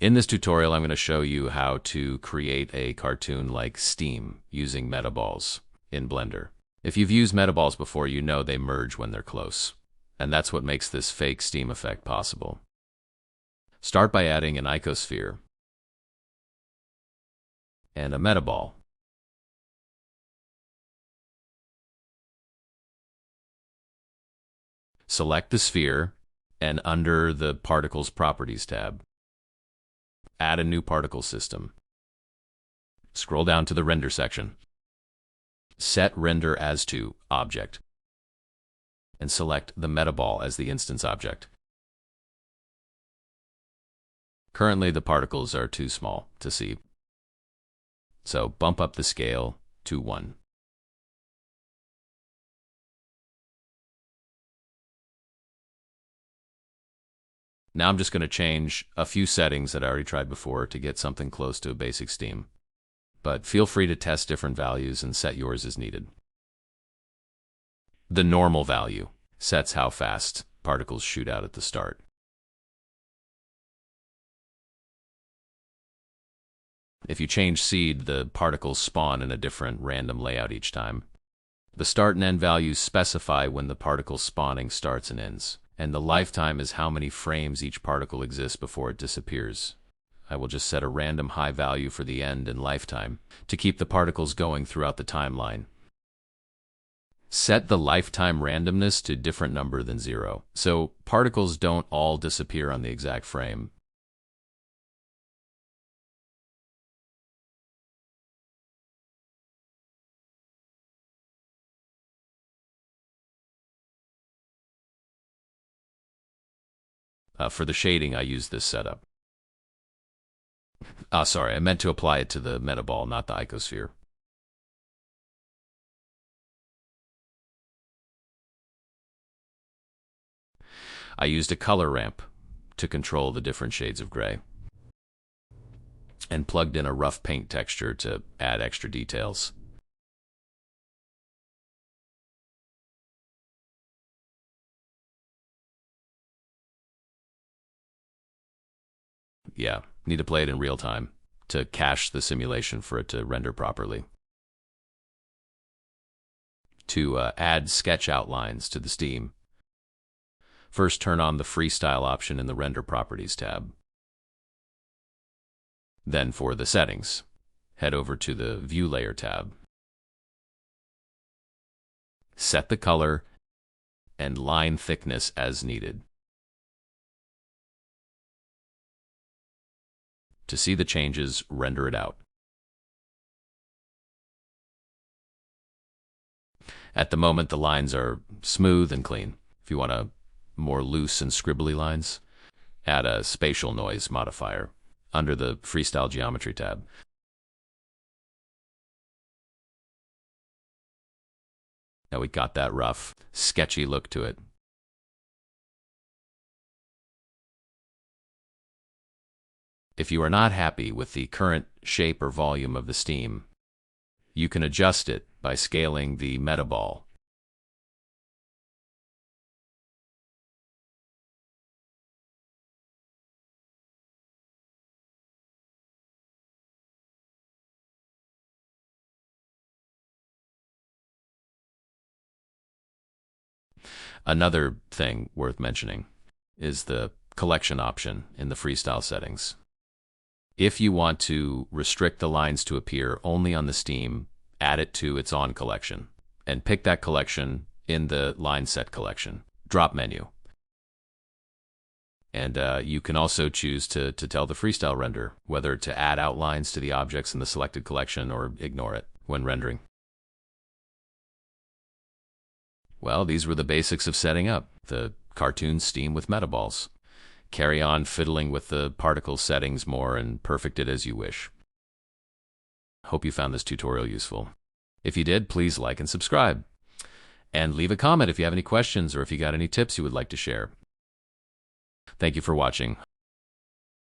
In this tutorial, I'm going to show you how to create a cartoon like steam using Metaballs in Blender. If you've used Metaballs before, you know they merge when they're close, and that's what makes this fake steam effect possible. Start by adding an icosphere and a metaball. Select the sphere, and under the Particles Properties tab, add a new particle system. Scroll down to the Render section. Set Render as to Object, and select the metaball as the instance object. Currently, the particles are too small to see, so bump up the scale to 1. Now I'm just going to change a few settings that I already tried before to get something close to a basic steam. But feel free to test different values and set yours as needed. The normal value sets how fast particles shoot out at the start. If you change seed, the particles spawn in a different random layout each time. The start and end values specify when the particle spawning starts and ends, and the lifetime is how many frames each particle exists before it disappears. I will just set a random high value for the end and lifetime to keep the particles going throughout the timeline. Set the lifetime randomness to a different number than 0, so particles don't all disappear on the exact frame. For the shading, I use this setup. Sorry, I meant to apply it to the metaball, not the icosphere. I used a color ramp to control the different shades of gray, and plugged in a rough paint texture to add extra details. Yeah, need to play it in real time to cache the simulation for it to render properly. To add sketch outlines to the steam, first turn on the Freestyle option in the Render Properties tab. Then for the settings, head over to the View Layer tab. Set the color and line thickness as needed. To see the changes, render it out. At the moment, the lines are smooth and clean. If you want a more loose and scribbly lines, add a Spatial noise modifier under the Freestyle Geometry tab. Now we got that rough, sketchy look to it. If you are not happy with the current shape or volume of the steam, you can adjust it by scaling the metaball. Another thing worth mentioning is the collection option in the Freestyle settings. If you want to restrict the lines to appear only on the steam, add it to its on collection, and pick that collection in the line set collection drop menu. And you can also choose to tell the Freestyle render whether to add outlines to the objects in the selected collection or ignore it when rendering. Well, these were the basics of setting up the cartoon steam with Metaballs. Carry on fiddling with the particle settings more and perfect it as you wish. Hope you found this tutorial useful. If you did, please like and subscribe. And leave a comment if you have any questions or if you got any tips you would like to share. Thank you for watching.